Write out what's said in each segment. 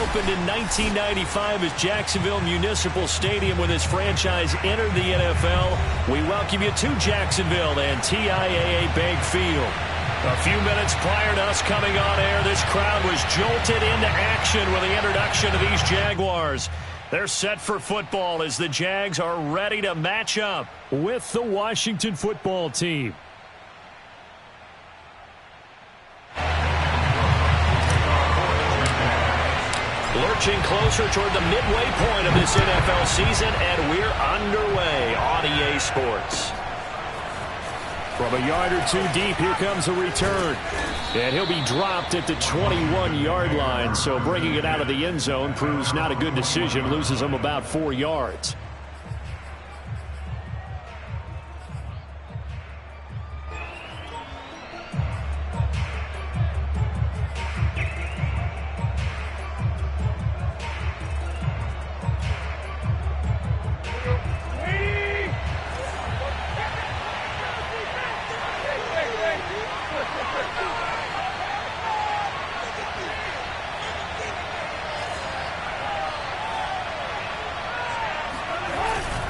opened in 1995 as Jacksonville Municipal Stadium when this franchise entered the NFL. We welcome you to Jacksonville and TIAA Bank Field. A few minutes prior to us coming on air, this crowd was jolted into action with the introduction of these Jaguars. They're set for football as the Jags are ready to match up with the Washington football team. Lurching closer toward the midway point of this NFL season, and we're underway on EA Sports. From a yard or two deep, here comes a return. And he'll be dropped at the 21-yard line, so bringing it out of the end zone proves not a good decision, loses him about 4 yards.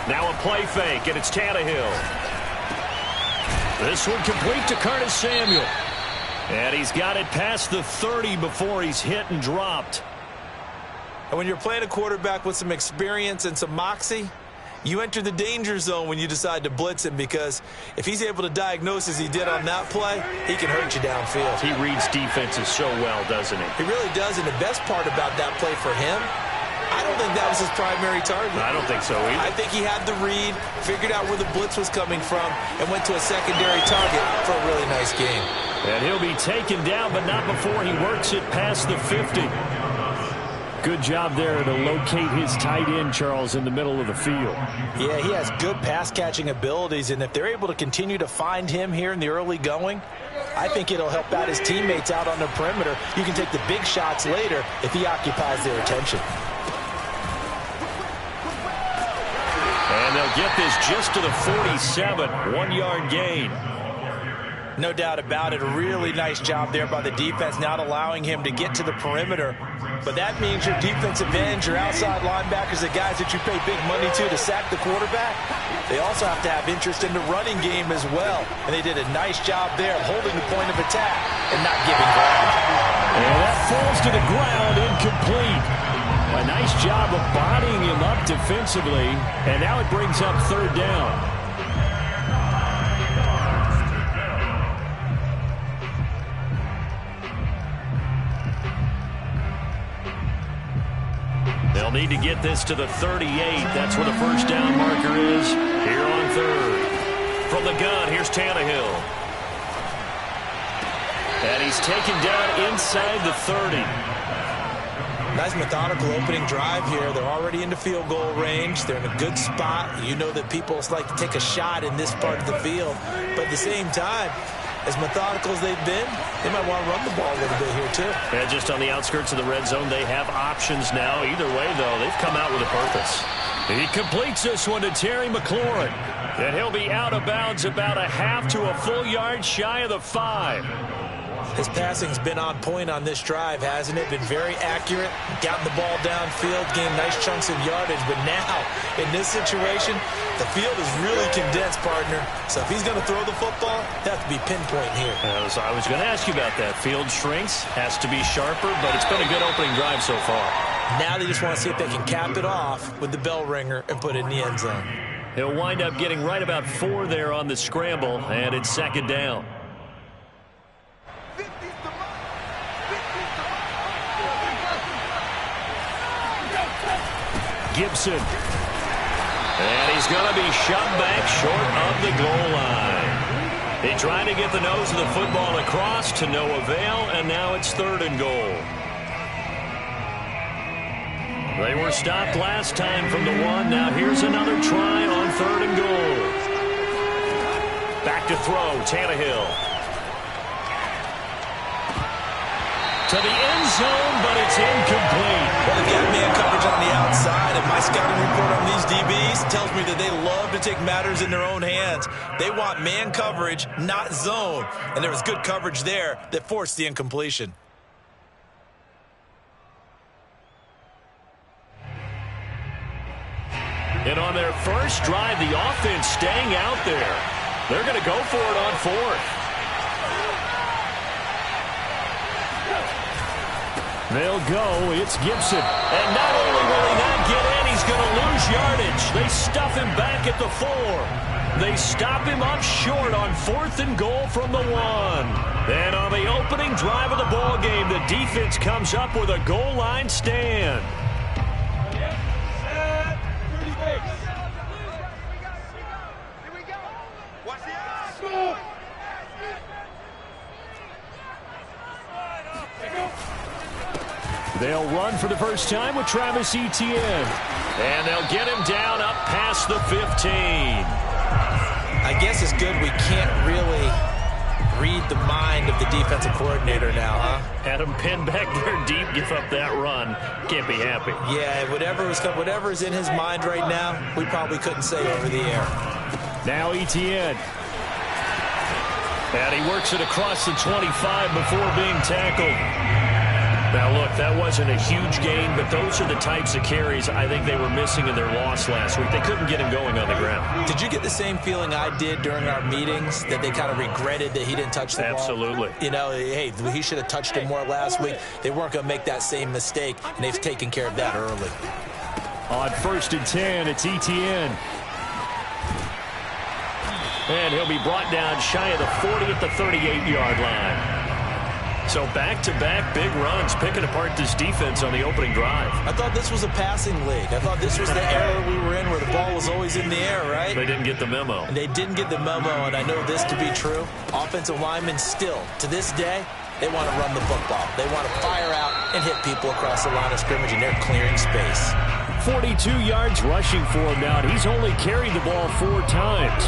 Now a play fake, and it's Tannehill. This one complete to Curtis Samuel. And he's got it past the 30 before he's hit and dropped. And when you're playing a quarterback with some experience and some moxie, you enter the danger zone when you decide to blitz him, because if he's able to diagnose as he did on that play, he can hurt you downfield. He reads defenses so well, doesn't he? He really does, and the best part about that play for him, I don't think that was his primary target. I don't think so either. I think he had the read, figured out where the blitz was coming from, and went to a secondary target for a really nice game. And he'll be taken down, but not before he works it past the 50. Good job there to locate his tight end, Charles, in the middle of the field. Yeah, he has good pass-catching abilities, and if they're able to continue to find him here in the early going, I think it'll help out his teammates out on the perimeter. You can take the big shots later if he occupies their attention. And they'll get this just to the 47, 1-yard gain. No doubt about it. A really nice job there by the defense, not allowing him to get to the perimeter. But that means your defensive ends, your outside linebackers, the guys that you pay big money to sack the quarterback, they also have to have interest in the running game as well. And they did a nice job there of holding the point of attack and not giving ground. And that falls to the ground, incomplete. A nice job of bodying him up defensively, and now it brings up third down. They'll need to get this to the 38. That's where the first down marker is here on third. From the gun, here's Tannehill. And he's taken down inside the 30. Nice methodical opening drive here. They're already into field goal range. They're in a good spot. You know that people like to take a shot in this part of the field. But at the same time, as methodical as they've been, they might want to run the ball a little bit here too. Yeah, just on the outskirts of the red zone, they have options now. Either way, though, they've come out with a purpose. He completes this one to Terry McLaurin. And he'll be out of bounds about a half to a full yard shy of the 5. His passing's been on point on this drive, hasn't it? Been very accurate, gotten the ball downfield, gained nice chunks of yardage. But now, in this situation, the field is really condensed, partner. So if he's going to throw the football, it has to be pinpoint here. I was going to ask you about that. Field shrinks, has to be sharper, but it's been a good opening drive so far. Now they just want to see if they can cap it off with the bell ringer and put it in the end zone. He'll wind up getting right about 4 there on the scramble, and it's second down. Gibson. And he's going to be shoved back short of the goal line. They tried to get the nose of the football across to no avail, and now it's third and goal. They were stopped last time from the 1. Now here's another try on third and goal. Back to throw, Tannehill. To the end zone, but it's incomplete. Well, they've got man coverage on the outside, and my scouting report on these DBs tells me that they love to take matters in their own hands. They want man coverage, not zone. And there was good coverage there that forced the incompletion. And on their first drive, the offense staying out there. They're going to go for it on fourth. They'll go. It's Gibson. And not only will he not get in, he's going to lose yardage. They stuff him back at the 4. They stop him up short on 4th and goal from the 1. And on the opening drive of the ball game, the defense comes up with a goal line stand. They'll run for the first time with Travis Etienne. And they'll get him down up past the 15. I guess it's good we can't really read the mind of the defensive coordinator now, huh? Had him pinned back there deep, give up that run. Can't be happy. Yeah, whatever is in his mind right now, we probably couldn't say over the air. Now Etienne. And he works it across the 25 before being tackled. Now, look, that wasn't a huge gain, but those are the types of carries I think they were missing in their loss last week. They couldn't get him going on the ground. Did you get the same feeling I did during our meetings, that they kind of regretted that he didn't touch the ball? Absolutely. You know, hey, he should have touched it more last week. They weren't going to make that same mistake, and they've taken care of that early. On 1st and 10, it's Etienne. And he'll be brought down shy of the 40 at the 38-yard line. So back-to-back big runs, picking apart this defense on the opening drive. I thought this was a passing league. I thought this was the era we were in where the ball was always in the air, right? They didn't get the memo. And they didn't get the memo, and I know this to be true. Offensive linemen still, to this day, they want to run the football. They want to fire out and hit people across the line of scrimmage, and they're clearing space. 42 yards rushing for him now, and he's only carried the ball 4 times.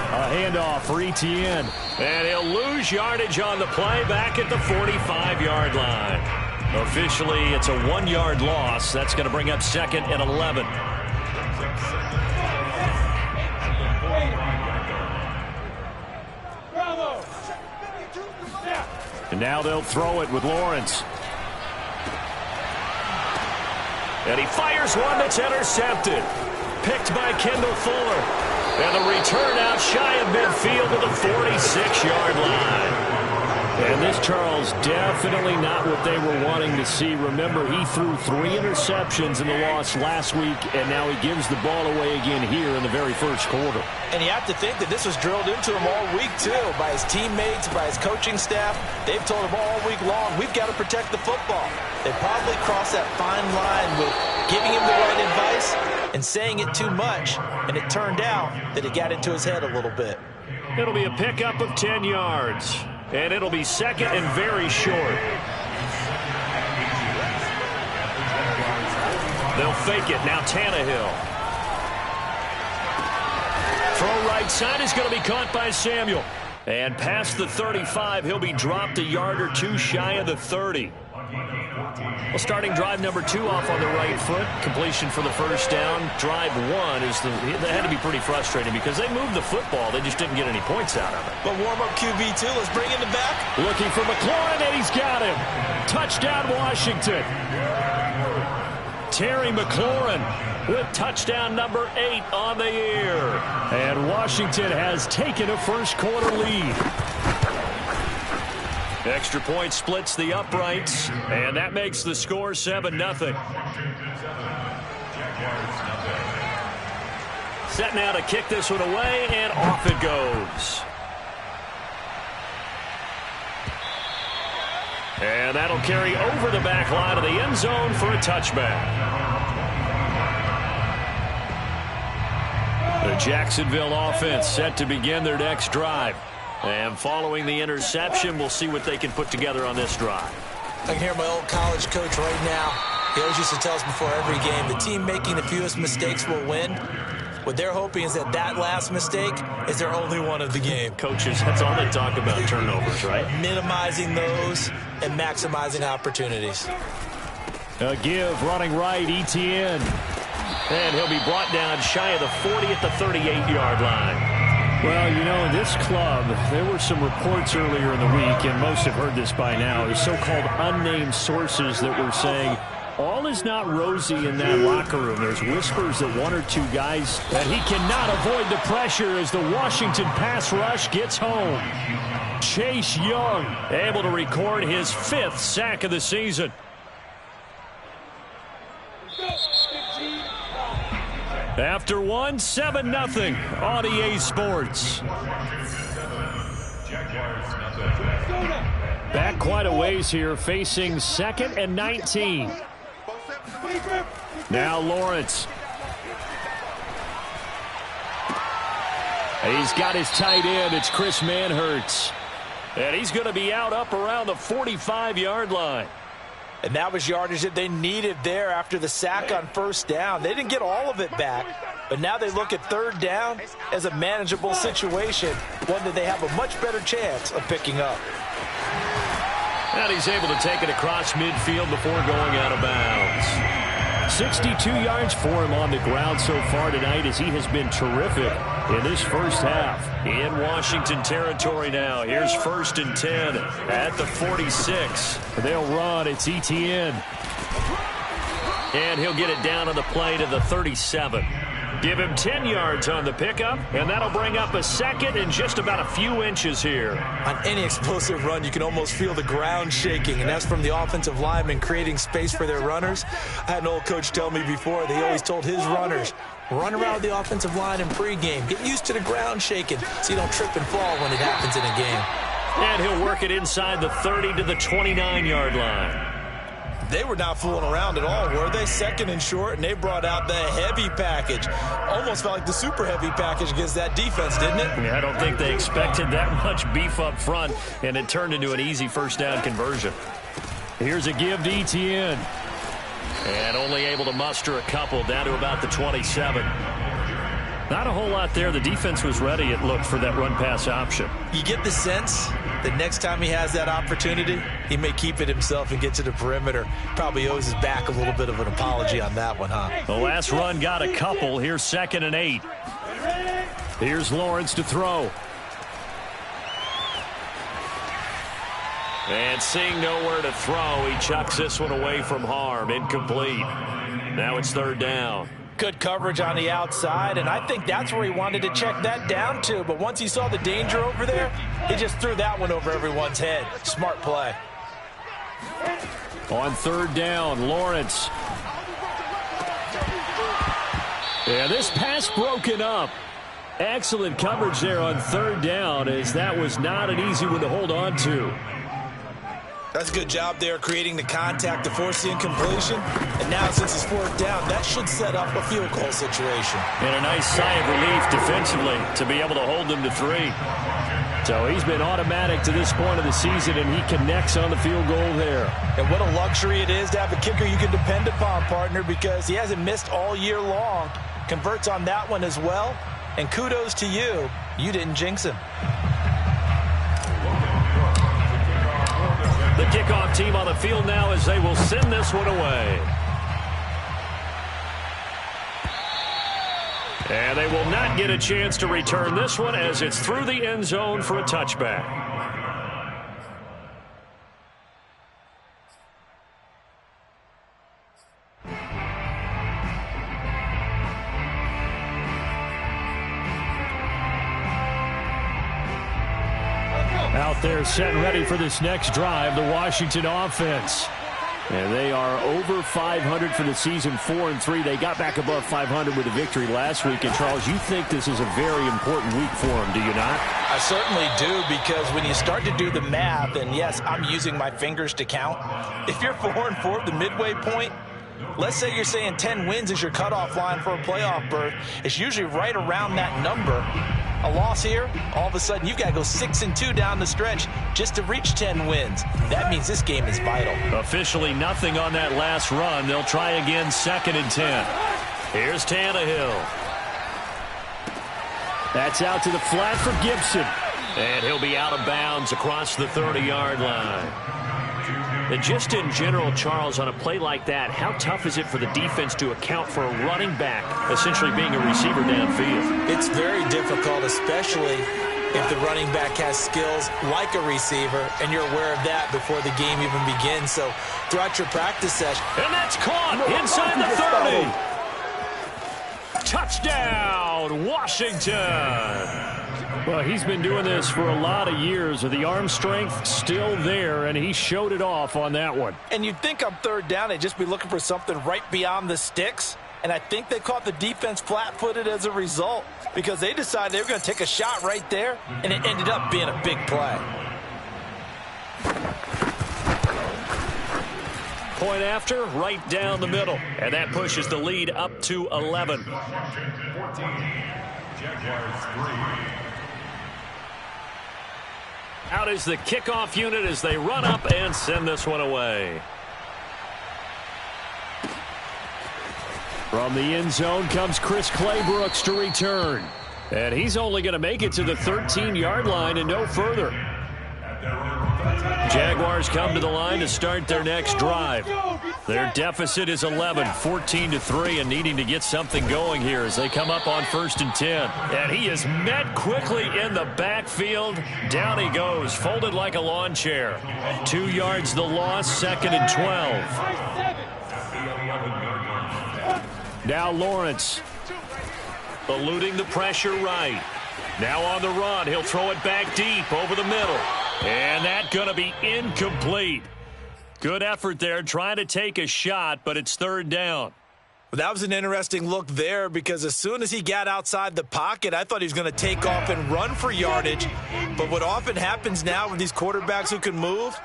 A handoff for Etienne. And he'll lose yardage on the play back at the 45-yard line. Officially, it's a 1-yard loss. That's going to bring up 2nd and 11. And now they'll throw it with Lawrence. And he fires one that's intercepted. Picked by Kendall Fuller. And the return out shy of midfield to the 46-yard line. And this, Charles, definitely not what they were wanting to see. Remember, he threw 3 interceptions in the loss last week, and now he gives the ball away again here in the very first quarter. And you have to think that this was drilled into him all week, too, by his teammates, by his coaching staff. They've told him all week long, we've got to protect the football. They probably crossed that fine line with giving him the right advice and saying it too much, and it turned out that it got into his head a little bit. It'll be a pickup of 10 yards, and it'll be 2nd and very short. They'll fake it. Now Tannehill. Throw right side is going to be caught by Samuel. And past the 35, he'll be dropped a yard or 2 shy of the 30. Well, starting drive number 2 off on the right foot. Completion for the first down. Drive 1 is that had to be pretty frustrating because they moved the football. They just didn't get any points out of it. But warm-up QB2, let's bring in the back. Looking for McLaurin, and he's got him. Touchdown, Washington. Terry McLaurin with touchdown number 8 on the year. And Washington has taken a first quarter lead. Extra point splits the uprights, and that makes the score 7-0. Set now to kick this one away, and off it goes. And that'll carry over the back line of the end zone for a touchback. The Jacksonville offense set to begin their next drive. And following the interception, we'll see what they can put together on this drive. I can hear my old college coach right now. He always used to tell us before every game, the team making the fewest mistakes will win. What they're hoping is that that last mistake is their only one of the game. Coaches, that's all they talk about, turnovers, right? Minimizing those and maximizing opportunities. A give running right, Etienne. And he'll be brought down shy of the 40 at the 38-yard line. Well, you know, this club, there were some reports earlier in the week, and most have heard this by now, so-called unnamed sources that were saying all is not rosy in that locker room. There's whispers that one or two guys that he cannot avoid the pressure as the Washington pass rush gets home. Chase Young able to record his 5th sack of the season. After one, 7-0 on EA Sports. Back quite a ways here, facing 2nd and 19. Now Lawrence. He's got his tight end. It's Chris Manhertz. And he's going to be out up around the 45-yard line. And that was yardage that they needed there after the sack on 1st down. They didn't get all of it back, but now they look at 3rd down as a manageable situation, one that they have a much better chance of picking up. And he's able to take it across midfield before going out of bounds. 62 yards for him on the ground so far tonight as he has been terrific in this first half. In Washington territory now. Here's 1st and 10 at the 46. They'll run. It's Etienne. And he'll get it down on the play to the 37. Give him 10 yards on the pickup, and that'll bring up a 2nd and just about a few inches here. On any explosive run, you can almost feel the ground shaking, and that's from the offensive linemen creating space for their runners. I had an old coach tell me before, they always told his runners, run around the offensive line in pregame. Get used to the ground shaking so you don't trip and fall when it happens in a game. And he'll work it inside the 30 to the 29-yard line. They were not fooling around at all, were they? 2nd and short, and they brought out the heavy package. Almost felt like the super heavy package against that defense, didn't it? Yeah, I don't think they expected that much beef up front, and it turned into an easy 1st down conversion. Here's a give to Etienne. And only able to muster a couple down to about the 27. Not a whole lot there. The defense was ready, it looked, for that run-pass option. You get the sense that next time he has that opportunity, he may keep it himself and get to the perimeter. Probably owes his back a little bit of an apology on that one, huh? The last run got a couple. Here's 2nd and 8. Here's Lawrence to throw. And seeing nowhere to throw, he chucks this one away from harm. Incomplete. Now it's 3rd down. Good coverage on the outside, and I think that's where he wanted to check that down to. But once he saw the danger over there, he just threw that one over everyone's head. Smart play. On 3rd down, Lawrence. Yeah, this pass broken up. Excellent coverage there on 3rd down, as that was not an easy one to hold on to. That's a good job there creating the contact to force the incompletion. And now since it's 4th down, that should set up a field goal situation. And a nice sigh of relief defensively to be able to hold them to 3. So he's been automatic to this point of the season, and he connects on the field goal there. And what a luxury it is to have a kicker you can depend upon, partner, because he hasn't missed all year long. Converts on that one as well. And kudos to you. You didn't jinx him. The kickoff team on the field now as they will send this one away. And they will not get a chance to return this one as it's through the end zone for a touchback. Out there set and ready for this next drive, the Washington offense. And they are over 500 for the season, 4-3. They got back above 500 with a victory last week. And, Charles, you think this is a very important week for them, do you not? I certainly do, because when you start to do the math, and, yes, I'm using my fingers to count. If you're 4-4 at the midway point, let's say you're saying 10 wins is your cutoff line for a playoff berth. It's usually right around that number. A loss here, all of a sudden you've got to go 6-2 down the stretch just to reach 10 wins. That means this game is vital. Officially nothing on that last run. They'll try again 2nd and 10. Here's Tannehill. That's out to the flat for Gibson. And he'll be out of bounds across the 30-yard line. And just in general, Charles, on a play like that, how tough is it for the defense to account for a running back essentially being a receiver downfield? It's very difficult, especially if the running back has skills like a receiver, and you're aware of that before the game even begins. So throughout your practice session. And that's caught inside the 30. Touchdown, Washington. Well, he's been doing this for a lot of years with the arm strength still there, and he showed it off on that one. And you'd think on third down they'd just be looking for something right beyond the sticks, and I think they caught the defense flat-footed as a result because they decided they were going to take a shot right there, and it ended up being a big play. Point after, right down the middle, and that pushes the lead up to 11. Out is the kickoff unit as they run up and send this one away. From the end zone comes Chris Claybrooks to return. And he's only going to make it to the 13-yard line and no further. Jaguars come to the line to start their next drive. Their deficit is 11, 14-3, and needing to get something going here as they come up on 1st and 10. And he is met quickly in the backfield. Down he goes, folded like a lawn chair. 2 yards the loss, 2nd and 12. Now Lawrence, eluding the pressure right. Now on the run, he'll throw it back deep over the middle. And that's going to be incomplete. Good effort there, trying to take a shot, but it's 3rd down. Well, that was an interesting look there because as soon as he got outside the pocket, I thought he was going to take off and run for yardage. But what often happens now with these quarterbacks who can move,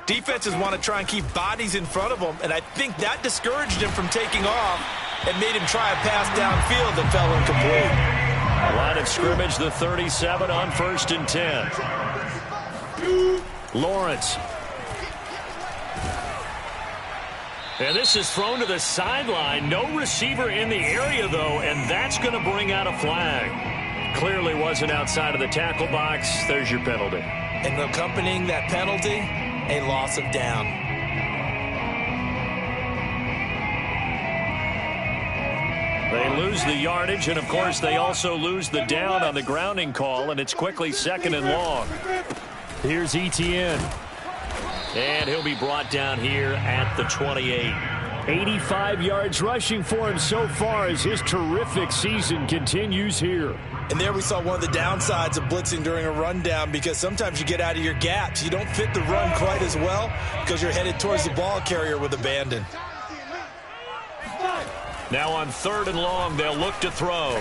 defenses want to try and keep bodies in front of them, and I think that discouraged him from taking off and made him try a pass downfield that fell incomplete. Line of scrimmage, the 37 on 1st and 10. Lawrence. And this is thrown to the sideline. No receiver in the area, though, and that's going to bring out a flag. Clearly wasn't outside of the tackle box. There's your penalty. And accompanying that penalty, a loss of down. They lose the yardage, and, of course, they also lose the down on the grounding call, and it's quickly 2nd and long. Here's Etienne. And he'll be brought down here at the 28. 85 yards rushing for him so far as his terrific season continues here. And there we saw one of the downsides of blitzing during a rundown because sometimes you get out of your gaps. You don't fit the run quite as well because you're headed towards the ball carrier with abandon. Now on 3rd and long, they'll look to throw.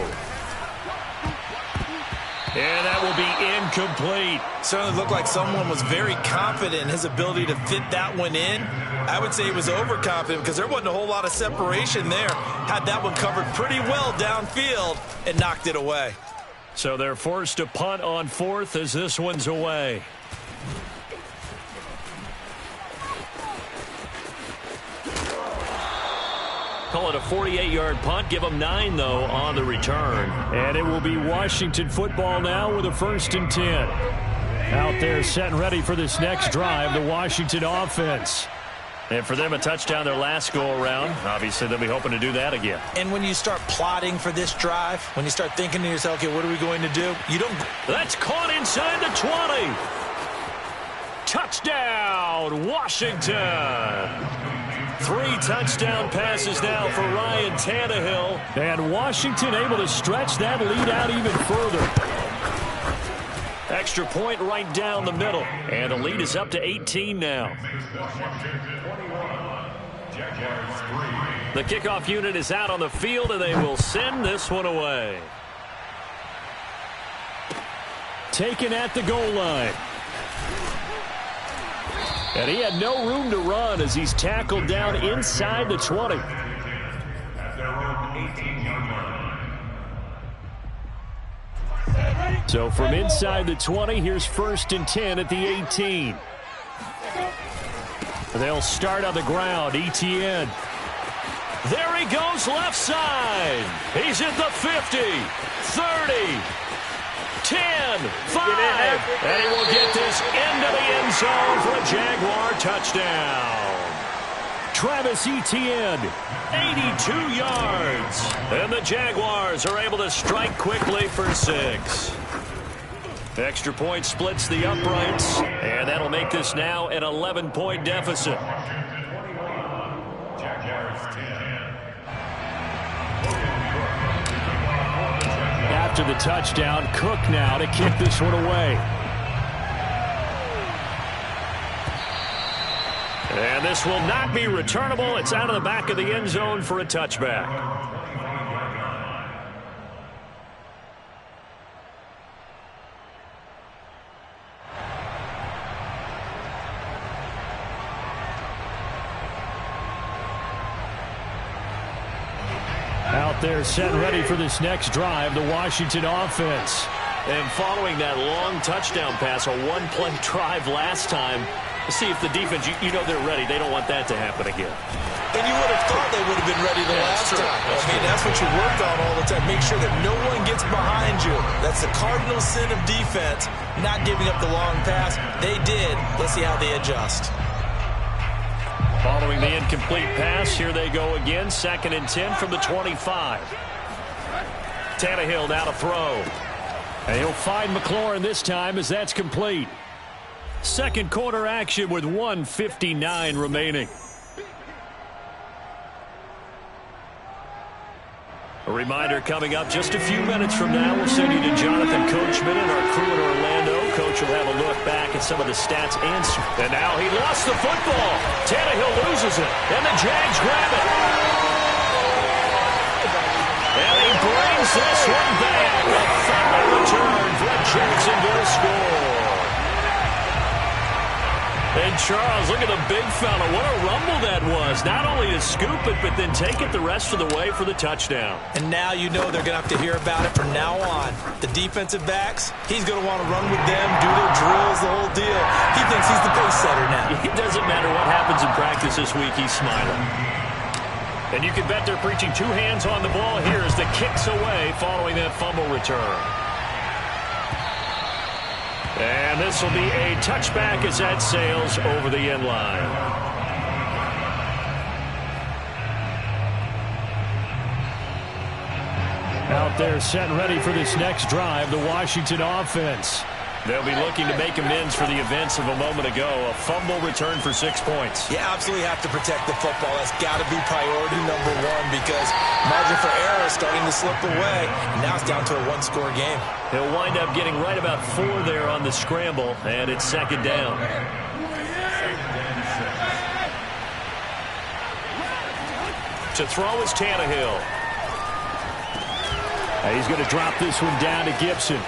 And that will be incomplete. Certainly looked like someone was very confident in his ability to fit that one in. I would say he was overconfident because there wasn't a whole lot of separation there. Had that one covered pretty well downfield and knocked it away. So they're forced to punt on 4th as this one's away. Call it a 48-yard punt. Give them 9, though, on the return. And it will be Washington football now with a 1st and 10. Out there set and ready for this next drive, the Washington offense. And for them, a touchdown their last go-around. Obviously, they'll be hoping to do that again. And when you start plotting for this drive, when you start thinking to yourself, okay, what are we going to do? You don't. That's caught inside the 20. Touchdown, Washington. 3 touchdown passes now for Ryan Tannehill. And Washington able to stretch that lead out even further. Extra point right down the middle. And the lead is up to 18 now. The kickoff unit is out on the field, and they will send this one away. Taken at the goal line. And he had no room to run as he's tackled down inside the 20. So from inside the 20, here's 1st and 10 at the 18. They'll start on the ground. Etienne. There he goes left side. He's at the 50, 30, 10. 10, 5, and he will get this into the end zone for a Jaguar touchdown. Travis Etienne, 82 yards. And the Jaguars are able to strike quickly for 6. Extra point splits the uprights, and that'll make this now an 11-point deficit. After the touchdown, Cook now to kick this one away. And this will not be returnable. It's out of the back of the end zone for a touchback. Out there set ready for this next drive, the Washington offense. And following that long touchdown pass, a one-play drive last time, see if the defense, you know they're ready. They don't want that to happen again. And you would have thought they would have been ready the last time. That's what you work on all the time. Make sure that no one gets behind you. That's the cardinal sin of defense, not giving up the long pass. They did. Let's see how they adjust. Following the incomplete pass, here they go again. 2nd and 10 from the 25. Tannehill now to throw. And he'll find McLaurin this time as that's complete. Second quarter action with 1:59 remaining. A reminder coming up just a few minutes from now. We'll send you to Jonathan Coachman and our crew in Orlando. Coach will have a look back at some of the stats. And now he lost the football. Tannehill loses it. And the Jags grab it. And he brings this one back. A final return for a Jacksonville score. And Charles, look at the big fella. What a rumble that was. Not only to scoop it, but then take it the rest of the way for the touchdown. And now you know they're going to have to hear about it from now on. The defensive backs, he's going to want to run with them, do their drills, the whole deal. He thinks he's the pace setter now. It doesn't matter what happens in practice this week, he's smiling. And you can bet they're preaching 2 hands on the ball here as the kick's away following that fumble return. And this will be a touchback as that sails over the end line. Out there set ready for this next drive, the Washington offense. They'll be looking to make amends for the events of a moment ago. A fumble return for 6 points. You absolutely have to protect the football. That's got to be priority number 1 because margin for error is starting to slip away. And now it's down to a 1-score game. He'll wind up getting right about 4 there on the scramble, and it's 2nd down. To throw is Tannehill. And he's going to drop this one down to Gibson.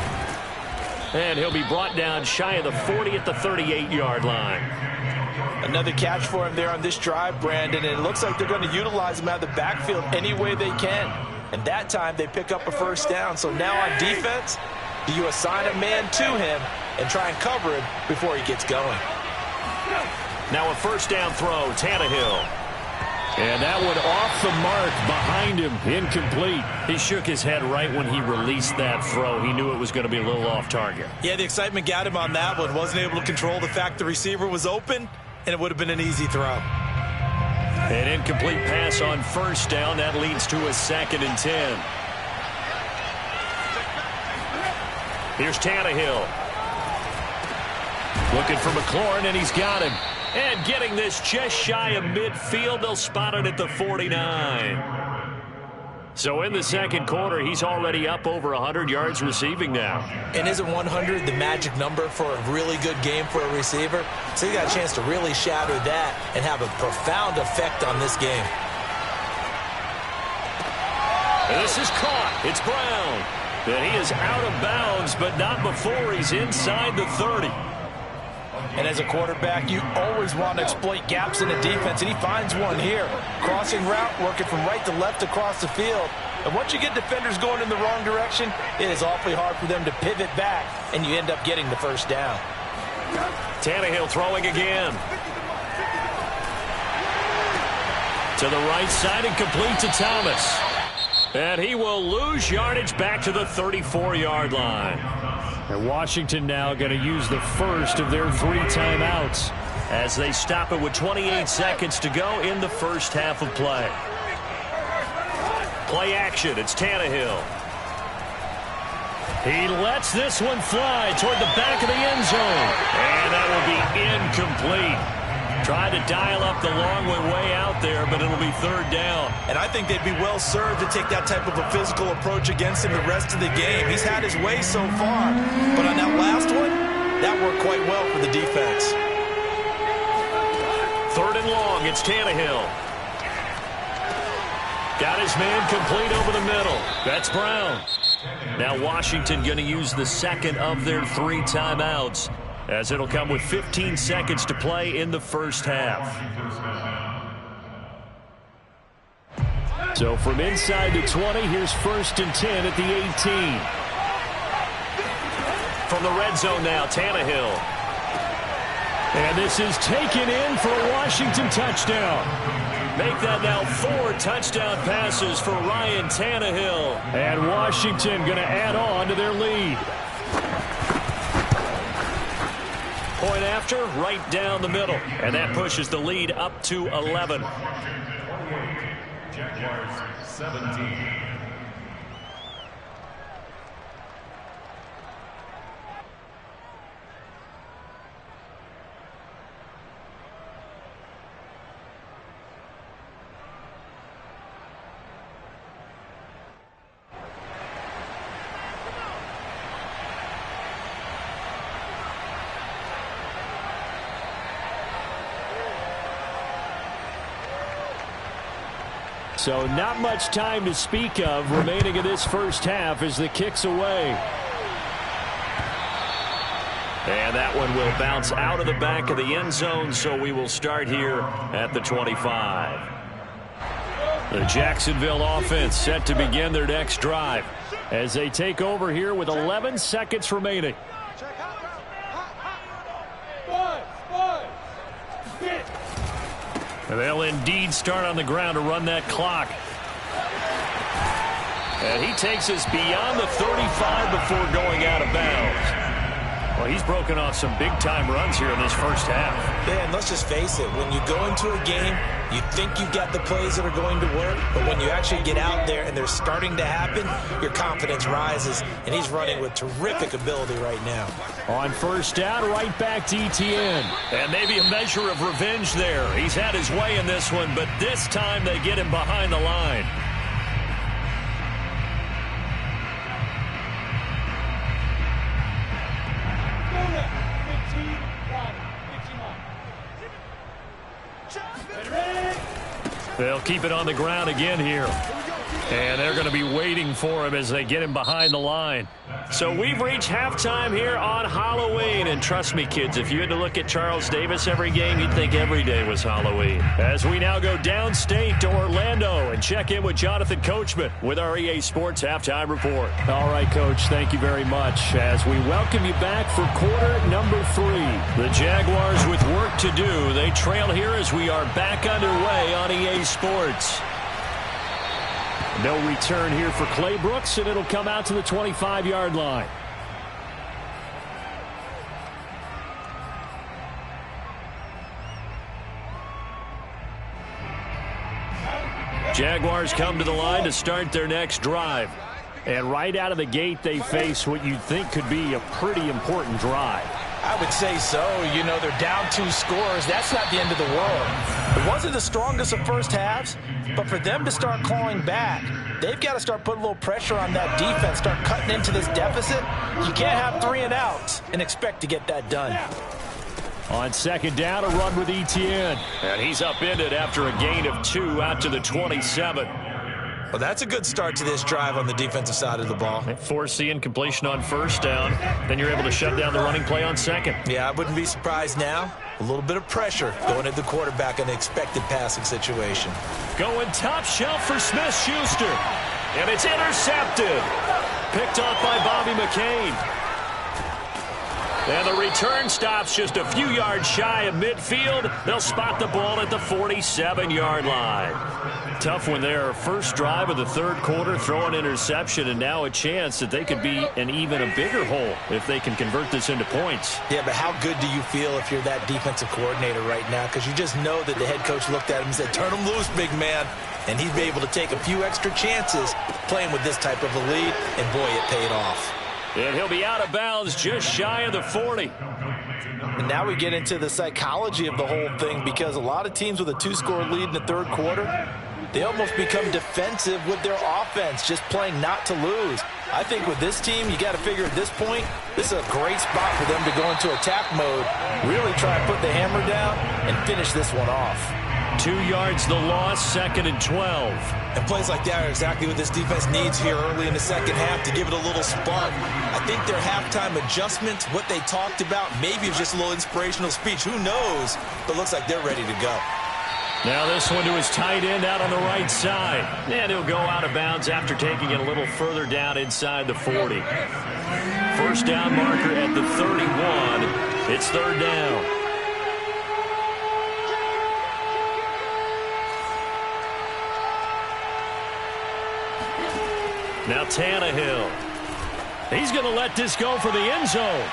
And he'll be brought down shy of the 40 at the 38-yard line. Another catch for him there on this drive, Brandon, and it looks like they're going to utilize him out of the backfield any way they can. And that time they pick up a 1st down. So now on defense, do you assign a man to him and try and cover him before he gets going? Now a 1st down throw, Tannehill. And that one off the mark behind him, incomplete. He shook his head right when he released that throw. He knew it was going to be a little off target. Yeah, the excitement got him on that one. Wasn't able to control the fact the receiver was open, and it would have been an easy throw. An incomplete pass on 1st down. That leads to a 2nd and 10. Here's Tannehill. Looking for McLaurin, and he's got him. And getting this just shy of midfield, they'll spot it at the 49. So in the 2nd quarter, he's already up over 100 yards receiving now. And isn't 100 the magic number for a really good game for a receiver? So he got a chance to really shatter that and have a profound effect on this game. And this is caught. It's Brown. And he is out of bounds, but not before he's inside the 30. And as a quarterback, you always want to exploit gaps in the defense, and he finds one here. Crossing route, working from right to left across the field. And once you get defenders going in the wrong direction, it is awfully hard for them to pivot back, and you end up getting the 1st down. Tannehill throwing again. To the right side and complete to Thomas. And he will lose yardage back to the 34-yard line. And Washington now going to use the first of their 3 timeouts as they stop it with 28 seconds to go in the first half of play. Play action. It's Tannehill. He lets this one fly toward the back of the end zone. And that will be incomplete. Tried to dial up the long way out there, but it'll be 3rd down. And I think they'd be well served to take that type of a physical approach against him the rest of the game. He's had his way so far. But on that last one, that worked quite well for the defense. 3rd and long. It's Tannehill. Got his man complete over the middle. That's Brown. Now Washington going to use the second of their 3 timeouts, as it'll come with 15 seconds to play in the first half. So from inside the 20, here's 1st and 10 at the 18. From the red zone now, Tannehill. And this is taken in for a Washington touchdown. Make that now 4 touchdown passes for Ryan Tannehill. And Washington going to add on to their lead. Point after, right down the middle. And that pushes the lead up to 11. Jaguars 17. So not much time to speak of remaining in this first half as the kick's away. And that one will bounce out of the back of the end zone, so we will start here at the 25. The Jacksonville offense set to begin their next drive as they take over here with 11 seconds remaining. And they'll indeed start on the ground to run that clock. And he takes us beyond the 35 before going out of bounds. Well, he's broken off some big-time runs here in this first half. Yeah, and let's just face it. When you go into a game, you think you've got the plays that are going to work, but when you actually get out there and they're starting to happen, your confidence rises, and he's running with terrific ability right now. On first down, right back to Etienne. And maybe a measure of revenge there. He's had his way in this one, but this time they get him behind the line. They'll keep it on the ground again here. And they're going to be waiting for him as they get him behind the line. So we've reached halftime here on Halloween. And trust me, kids, if you had to look at Charles Davis every game, you'd think every day was Halloween. As we now go downstate to Orlando and check in with Jonathan Coachman with our EA Sports Halftime Report. All right, Coach, thank you very much. As we welcome you back for quarter number 3. The Jaguars with work to do. They trail here as we are back underway on EA Sports. No return here for Clay Brooks, and it'll come out to the 25-yard line. Jaguars come to the line to start their next drive. And right out of the gate, they face what you'd think could be a pretty important drive. I would say so. You know, they're down 2 scores. That's not the end of the world. It wasn't the strongest of first halves, but for them to start clawing back, they've got to start putting a little pressure on that defense, start cutting into this deficit. You can't have 3 and outs and expect to get that done. On second down, a run with Etienne. And he's upended after a gain of 2 out to the 27. Well, that's a good start to this drive on the defensive side of the ball. Force the incompletion on first down. Then you're able to shut down the running play on second. Yeah, I wouldn't be surprised now. A little bit of pressure going at the quarterback in the expected passing situation. Going top shelf for Smith-Schuster. And it's intercepted. Picked off by Bobby McCain. And the return stops just a few yards shy of midfield. They'll spot the ball at the 47-yard line. Tough one there. First drive of the third quarter, throw an interception, and now a chance that they could be in even a bigger hole if they can convert this into points. Yeah, but how good do you feel if you're that defensive coordinator right now? Because you just know that the head coach looked at him and said, turn him loose, big man. And he'd be able to take a few extra chances playing with this type of a lead, and boy, it paid off. And he'll be out of bounds just shy of the 40. And now we get into the psychology of the whole thing, because a lot of teams with a 2-score lead in the third quarter, they almost become defensive with their offense, just playing not to lose. I think with this team, you got to figure at this point, this is a great spot for them to go into attack mode, really try and put the hammer down and finish this one off. 2 yards the loss, 2nd and 12. And plays like that are exactly what this defense needs here early in the second half to give it a little spark. I think their halftime adjustments, what they talked about, maybe it was just a little inspirational speech. Who knows? But looks like they're ready to go. Now this one to his tight end out on the right side. And he'll go out of bounds after taking it a little further down inside the 40. First down marker at the 31. It's third down. Now Tannehill. He's going to let this go for the end zone.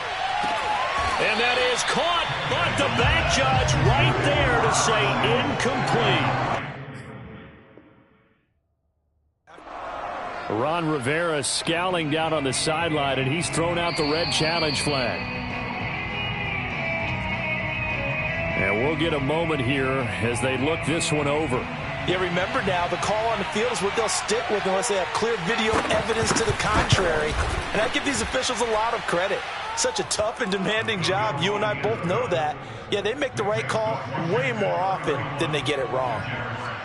And that is caught, but the back judge right there to say incomplete. Ron Rivera scowling down on the sideline, and he's thrown out the red challenge flag. And we'll get a moment here as they look this one over. Yeah, remember now, the call on the field is what they'll stick with unless they have clear video evidence to the contrary. And I give these officials a lot of credit. Such a tough and demanding job. You and I both know that. Yeah, they make the right call way more often than they get it wrong.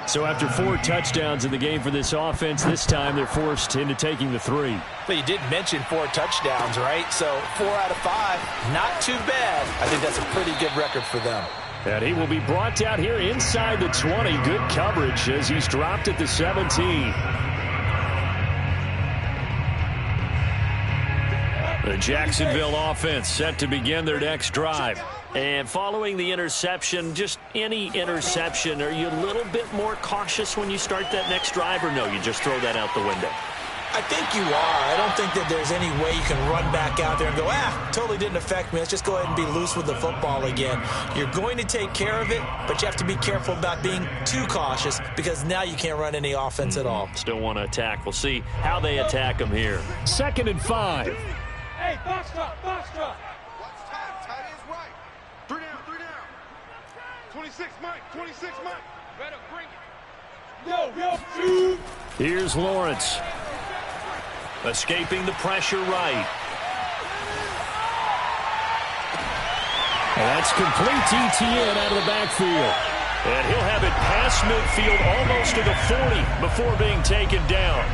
So after 4 touchdowns in the game for this offense, this time they're forced into taking the 3. But you did mention 4 touchdowns, right? So 4 out of 5, not too bad. I think that's a pretty good record for them. And he will be brought down here inside the 20. Good coverage as he's dropped at the 17. The Jacksonville offense set to begin their next drive. And following the interception, just any interception, are you a little bit more cautious when you start that next drive, or no, you just throw that out the window? I think you are. I don't think that there's any way you can run back out there and go, totally didn't affect me. Let's just go ahead and be loose with the football again. You're going to take care of it, but you have to be careful about being too cautious because now you can't run any offense at all. Still want to attack. We'll see how they attack them here. 2nd and 5. Hey, box drop, box drop. Watch time. Tight end's right. 3 down, 3 down. 26, Mike. 26, Mike. Better bring it. Yo, shoot. Here's Lawrence. Escaping the pressure right. And that's complete to Etienne out of the backfield. And he'll have it past midfield almost to the 40 before being taken down.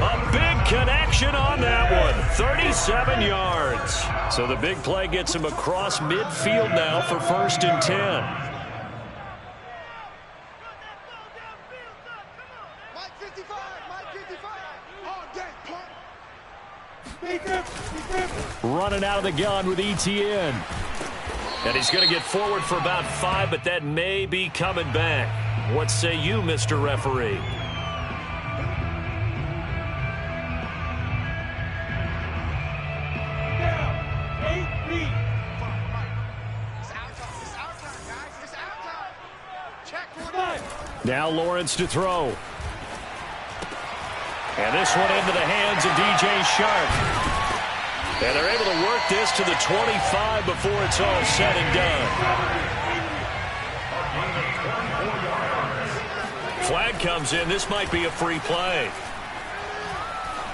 A big connection on that one. 37 yards. So the big play gets him across midfield now for 1st and 10. Mike 55. Mike 55. All day, punt. Running out of the gun with Etienne. And he's going to get forward for about 5, but that may be coming back. What say you, Mr. Referee? Now Lawrence to throw. And this one into the hands of DJ Shark. And they're able to work this to the 25 before it's all said and done. Flag comes in. This might be a free play.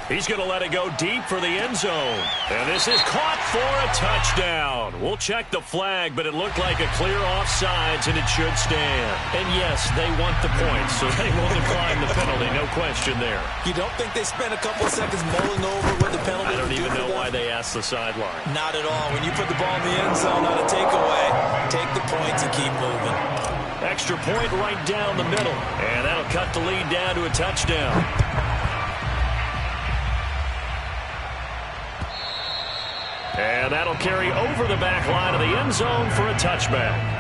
He's going to let it go deep for the end zone. And this is caught for a touchdown. We'll check the flag, but it looked like a clear offsides, and it should stand. And yes, they want the points, so they will decline the penalty. No question there. You don't think they spent a couple of seconds mulling over what the penalty I don't would even do know for why them? they asked the sideline. Not at all. When you put the ball in the end zone on a takeaway, take the points and keep moving. Extra point right down the middle. And that'll cut the lead down to a touchdown. And that'll carry over the back line of the end zone for a touchback.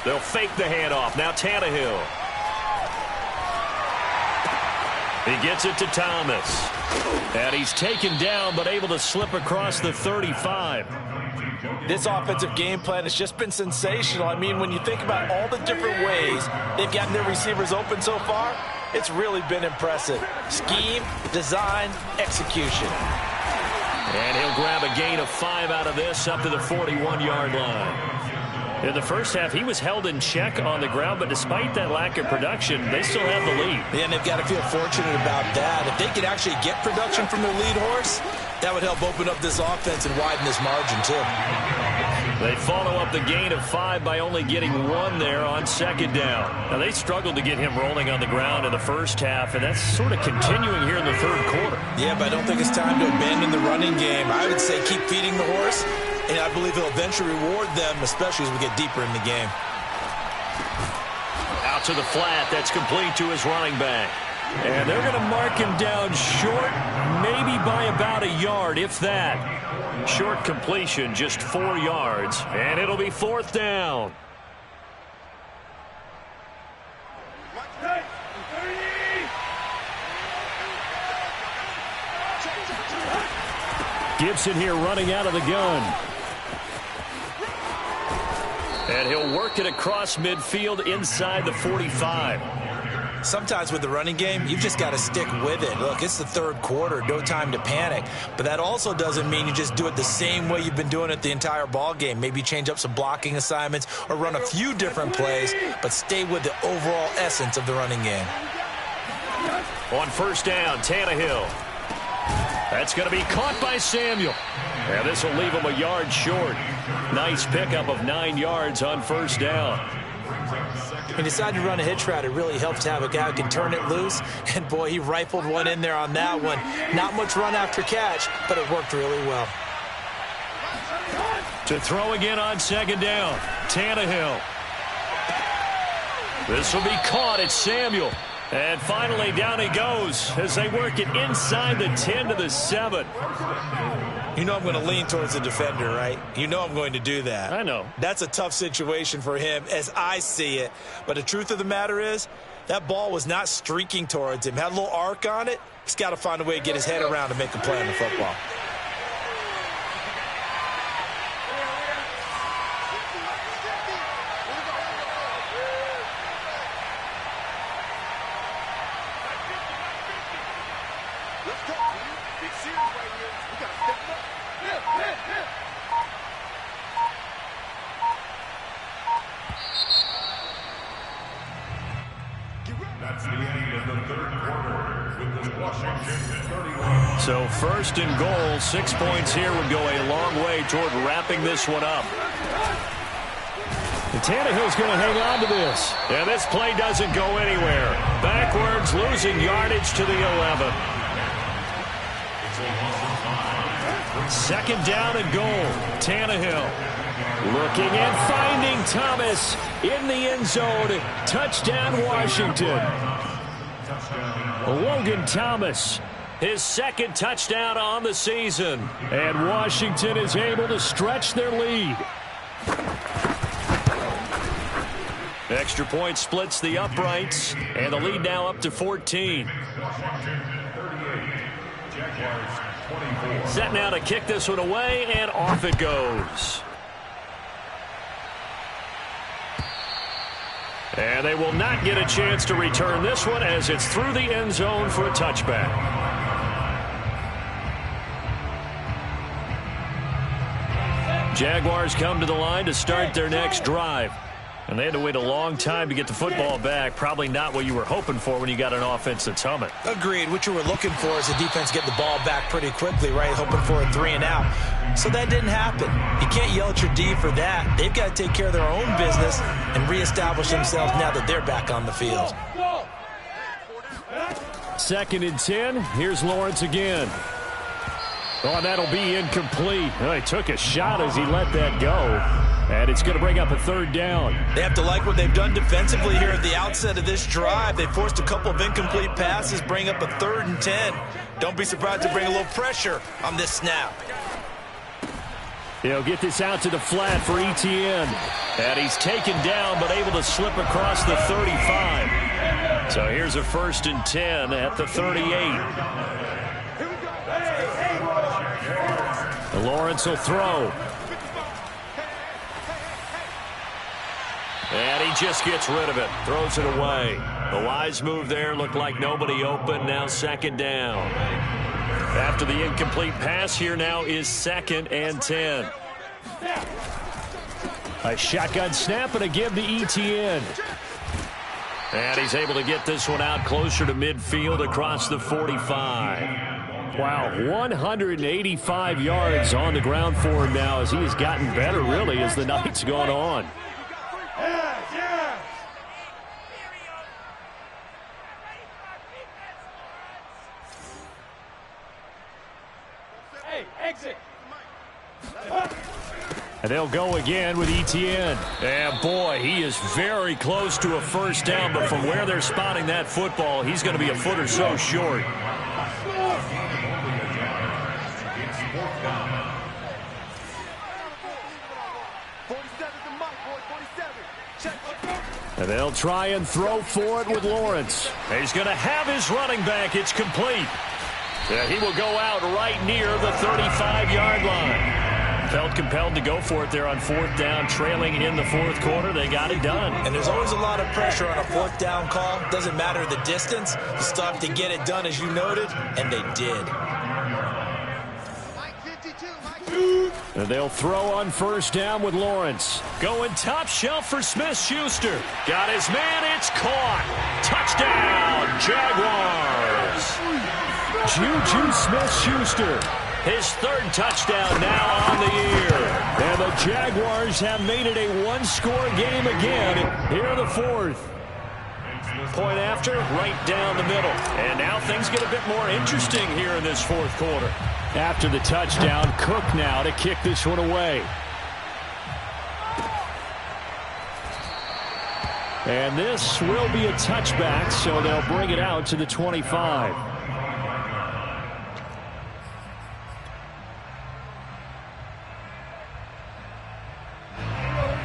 They'll fake the handoff. Now Tannehill. He gets it to Thomas. And he's taken down, but able to slip across the 35. This offensive game plan has just been sensational. I mean, when you think about all the different ways they've gotten their receivers open so far, it's really been impressive. Scheme, design, execution. And he'll grab a gain of 5 out of this up to the 41-yard line. In the first half, he was held in check on the ground, but despite that lack of production, they still have the lead. Yeah, and they've got to feel fortunate about that. If they could actually get production from their lead horse, that would help open up this offense and widen this margin, too. They follow up the gain of 5 by only getting 1 there on second down. Now, they struggled to get him rolling on the ground in the first half, and that's sort of continuing here in the third quarter. Yeah, but I don't think it's time to abandon the running game. I would say keep feeding the horse, and I believe he'll eventually reward them, especially as we get deeper in the game. Out to the flat. That's complete to his running back. And they're going to mark him down short, maybe by about a yard, if that. Short completion, just 4 yards. And it'll be 4th down. Gibson here running out of the gun. And he'll work it across midfield inside the 45. Sometimes with the running game, you've just got to stick with it. Look, it's the third quarter, no time to panic. But that also doesn't mean you just do it the same way you've been doing it the entire ball game. Maybe change up some blocking assignments or run a few different plays, but stay with the overall essence of the running game. On first down, Tannehill. That's going to be caught by Samuel. And this will leave him a yard short. Nice pickup of 9 yards on first down. He decided to run a hitch route. It really helps to have a guy who can turn it loose. And, boy, he rifled one in there on that one. Not much run after catch, but it worked really well. To throw again on second down, Tannehill. This will be caught. It's Samuel. And finally, down he goes as they work it inside the 10 to the 7. You know I'm going to lean towards the defender, right? You know I'm going to do that. I know. That's a tough situation for him as I see it. But the truth of the matter is, that ball was not streaking towards him. Had a little arc on it. He's got to find a way to get his head around and make a play on the football. So first and goal, 6 points here would go a long way toward wrapping this one up. And Tannehill's going to hang on to this. And this play doesn't go anywhere. Backwards, losing yardage to the 11. Second down and goal. Tannehill looking and finding Thomas in the end zone. Touchdown, Washington. Logan Thomas, his second touchdown on the season. And Washington is able to stretch their lead. Extra point splits the uprights, and the lead now up to 14. Set now to kick this one away, and off it goes. And they will not get a chance to return this one as it's through the end zone for a touchback. Jaguars come to the line to start their next drive. And they had to wait a long time to get the football back. Probably not what you were hoping for when you got an offense that's humming. Agreed. What you were looking for is the defense get the ball back pretty quickly, right? Hoping for a 3 and out. So that didn't happen. You can't yell at your D for that. They've got to take care of their own business and reestablish themselves now that they're back on the field. Second and 10. Here's Lawrence again. Oh, and that'll be incomplete. Oh, he took a shot as he let that go. And it's going to bring up a third down. They have to like what they've done defensively here at the outset of this drive. They forced a couple of incomplete passes, bring up a 3rd and 10. Don't be surprised to bring a little pressure on this snap. He'll get this out to the flat for Etienne. And he's taken down, but able to slip across the 35. So here's a 1st and 10 at the 38. Lawrence will throw. And he just gets rid of it. Throws it away. The wise move there. Looked like nobody open. Now 2nd down. After the incomplete pass, here now is 2nd and 10. A shotgun snap and a give to Etienne. And he's able to get this one out closer to midfield across the 45. Wow, 185 yards on the ground for him now as he has gotten better, really, as the night's gone on. Hey, exit. And they'll go again with Etienne. And boy, he is very close to a 1st down, but from where they're spotting that football, he's going to be a foot or so short. And they'll try and throw for it with Lawrence. He's going to have his running back. It's complete. Yeah, he will go out right near the 35-yard line. Felt compelled to go for it there on 4th down, trailing in the 4th quarter. They got it done. And there's always a lot of pressure on a 4th down call. Doesn't matter the distance. You still have to get it done, as you noted, and they did. And they'll throw on 1st down with Lawrence. Going top shelf for Smith-Schuster. Got his man. It's caught. Touchdown, Jaguars. Juju Smith-Schuster. His 3rd touchdown now on the year. And the Jaguars have made it a 1-score game again. Here in the 4th. Point after, right down the middle. And now things get a bit more interesting here in this 4th quarter. After the touchdown, Cook now to kick this one away. And this will be a touchback, so they'll bring it out to the 25.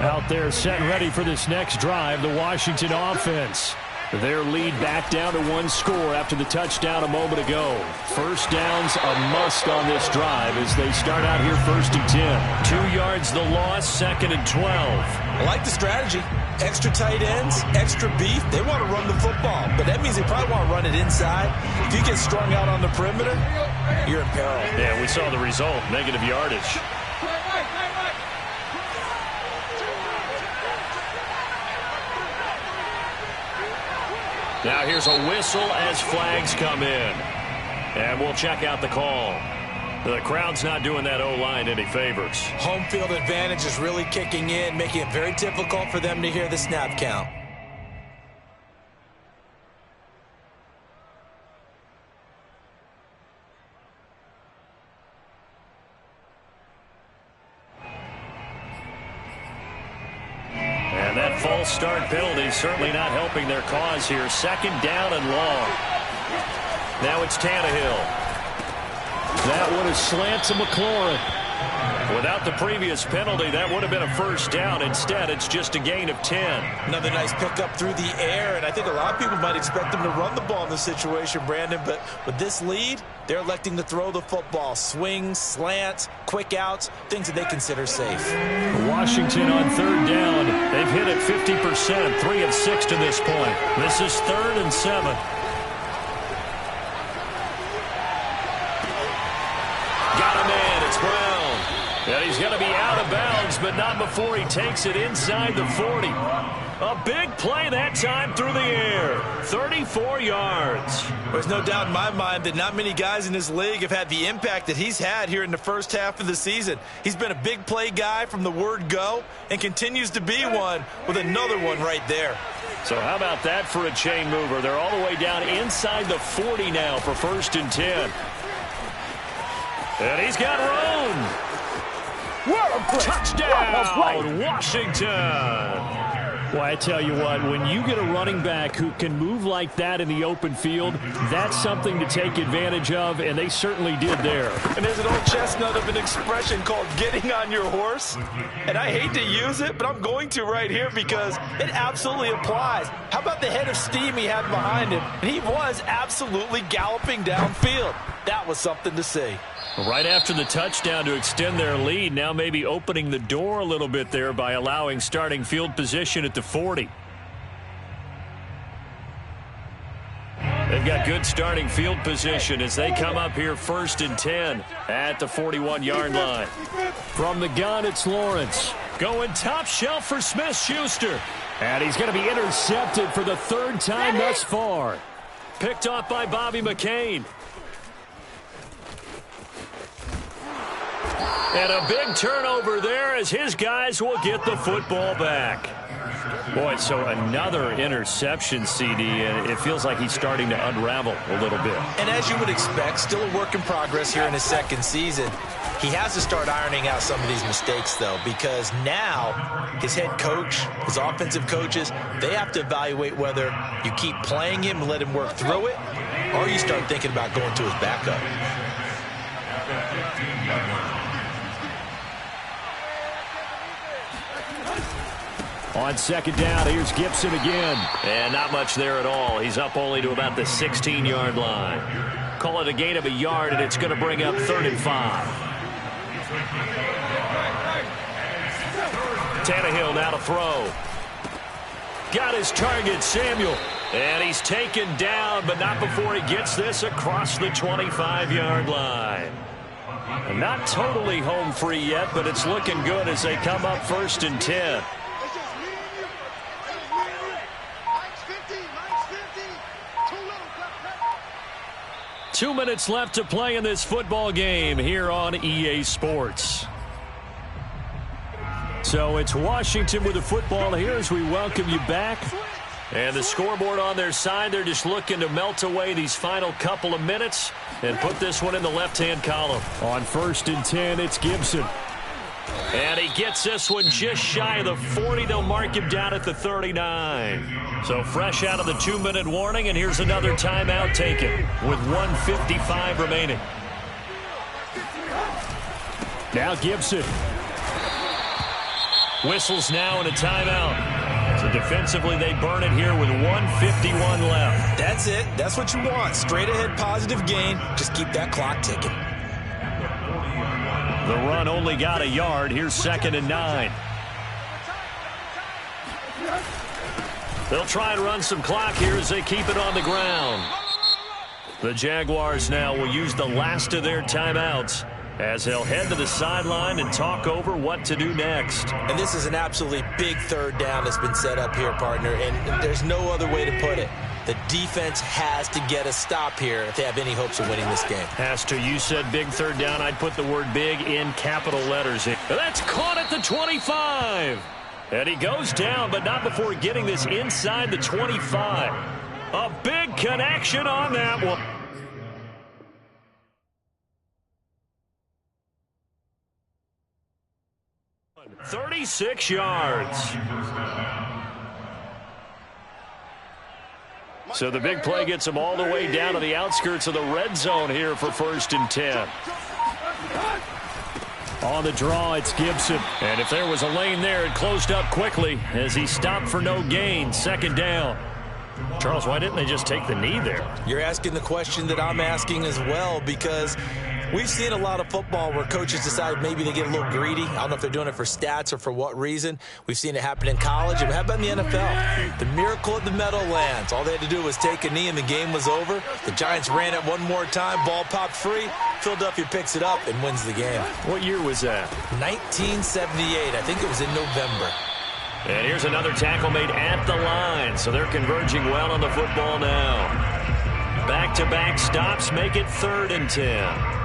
Out there set and ready for this next drive, the Washington offense. Their lead back down to 1 score after the touchdown a moment ago. 1st down's a must on this drive as they start out here 1st and 10. 2 yards the loss, 2nd and 12. I like the strategy. Extra tight ends, extra beef. They want to run the football, but that means they probably want to run it inside. If you get strung out on the perimeter, you're in peril. Yeah, we saw the result, negative yardage. Now here's a whistle as flags come in. And we'll check out the call. The crowd's not doing that O-line any favors. Home field advantage is really kicking in, making it very difficult for them to hear the snap count. And that false start penalty is certainly not helping their cause here. 2nd down and long. Now it's Tannehill. That one is slant to McLaurin. Without the previous penalty, that would have been a 1st down. Instead, it's just a gain of 10. Another nice pickup through the air, and I think a lot of people might expect them to run the ball in this situation, Brandon, but with this lead, they're electing to throw the football. Swings, slants, quick outs, things that they consider safe. Washington on 3rd down. They've hit it 50%, 3 of 6 to this point. This is 3rd and 7. Got a man, it's Brown. And he's going to be out of bounds, but not before he takes it inside the 40. A big play that time through the air. 34 yards. There's no doubt in my mind that not many guys in this league have had the impact that he's had here in the 1st half of the season. He's been a big play guy from the word go and continues to be one with another one right there. So how about that for a chain mover? They're all the way down inside the 40 now for 1st and 10. And he's got room. Touchdown, Washington. Well, I tell you what, when you get a running back who can move like that in the open field, that's something to take advantage of, and they certainly did there. And there's an old chestnut of an expression called getting on your horse. And I hate to use it, but I'm going to right here because it absolutely applies. How about the head of steam he had behind him? And he was absolutely galloping downfield. That was something to see. Right after the touchdown to extend their lead, now maybe opening the door a little bit there by allowing starting field position at the 40. They've got good starting field position as they come up here 1st and 10 at the 41-yard line. From the gun, it's Lawrence. Going top shelf for Smith-Schuster. And he's going to be intercepted for the 3rd time thus far. Picked off by Bobby McCain. And a big turnover there as his guys will get the football back. Boy, so another interception, CD, and it feels like he's starting to unravel a little bit. And as you would expect, still a work in progress here in his 2nd season. He has to start ironing out some of these mistakes, though, because now his head coach, his offensive coaches, they have to evaluate whether you keep playing him and let him work through it, or you start thinking about going to his backup. On 2nd down, here's Gibson again. And not much there at all. He's up only to about the 16-yard line. Call it a gain of a yard, and it's going to bring up 3rd and 5. Tannehill now to throw. Got his target, Samuel. And he's taken down, but not before he gets this across the 25-yard line. And not totally home free yet, but it's looking good as they come up 1st and 10. 2 minutes left to play in this football game here on EA Sports. So it's Washington with the football here as we welcome you back. And the scoreboard on their side, they're just looking to melt away these final couple of minutes and put this one in the left-hand column. On 1st and 10, it's Gibson. And he gets this one just shy of the 40. They'll mark him down at the 39. So fresh out of the 2-minute warning, and here's another timeout taken with 1:55 remaining. Now Gibson. Whistles now in a timeout. So defensively, they burn it here with 1:51 left. That's it. That's what you want. Straight ahead positive gain. Just keep that clock ticking. The run only got a yard. Here's 2nd and 9. They'll try and run some clock here as they keep it on the ground. The Jaguars now will use the last of their timeouts as they'll head to the sideline and talk over what to do next. And this is an absolutely big 3rd down that's been set up here, partner, and there's no other way to put it. The defense has to get a stop here if they have any hopes of winning this game. Has to. You said big 3rd down. I'd put the word big in capital letters. That's caught at the 25. And he goes down, but not before getting this inside the 25. A big connection on that one. 36 yards. So the big play gets them all the way down to the outskirts of the red zone here for 1st and 10. On the draw, it's Gibson. And if there was a lane there, it closed up quickly as he stopped for no gain. 2nd down. Charles, why didn't they just take the knee there? You're asking the question that I'm asking as well, because we've seen a lot of football where coaches decide maybe they get a little greedy. I don't know if they're doing it for stats or for what reason. We've seen it happen in college, and how about in the NFL? The miracle of the Meadowlands. All they had to do was take a knee, and the game was over. The Giants ran it one more time. Ball popped free. Philadelphia picks it up and wins the game. What year was that? 1978. I think it was in November. And here's another tackle made at the line. So they're converging well on the football now. Back-to-back stops make it 3rd and 10.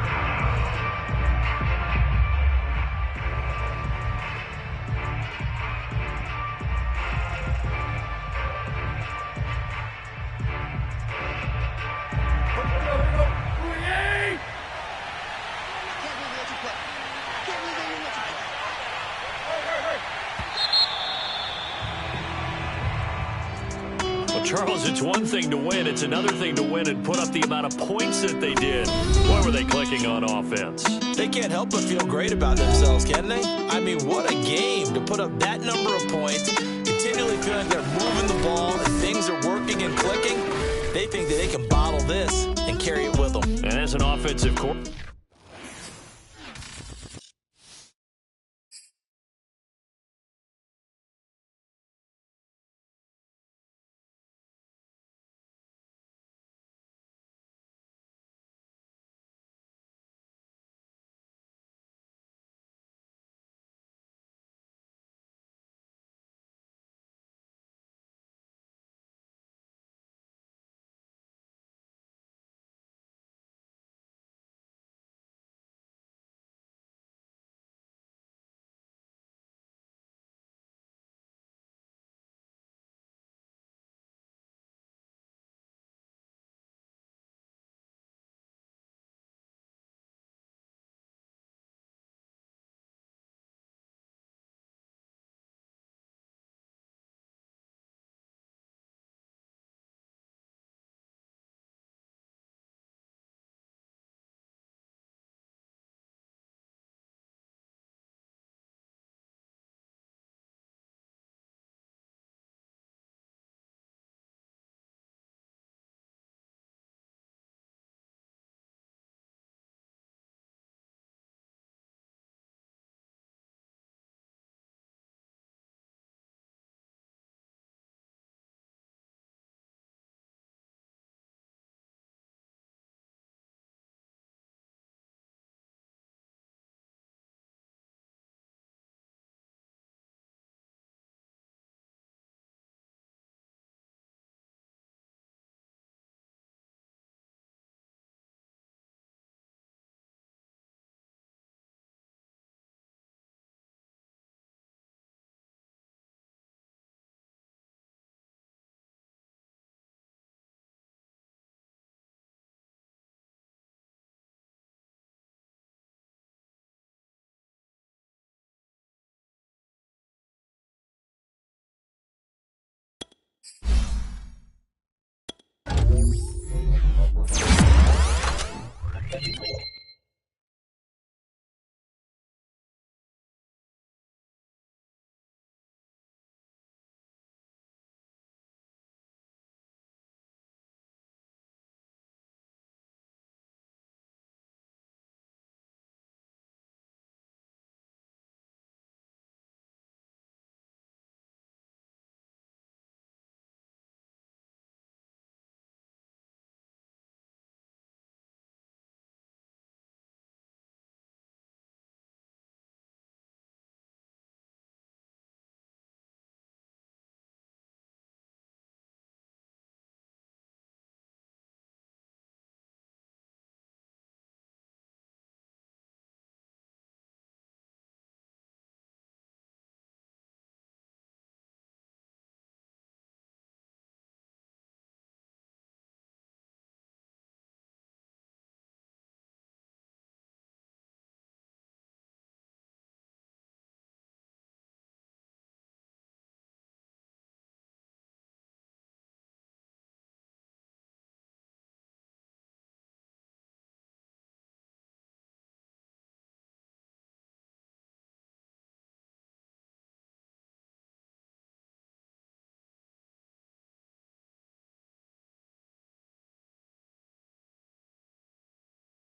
Charles, it's one thing to win. It's another thing to win and put up the amount of points that they did. Boy, were they clicking on offense. They can't help but feel great about themselves, can they? I mean, what a game to put up that number of points, continually feeling they're moving the ball and things are working and clicking. They think that they can bottle this and carry it with them. And as an offensive core.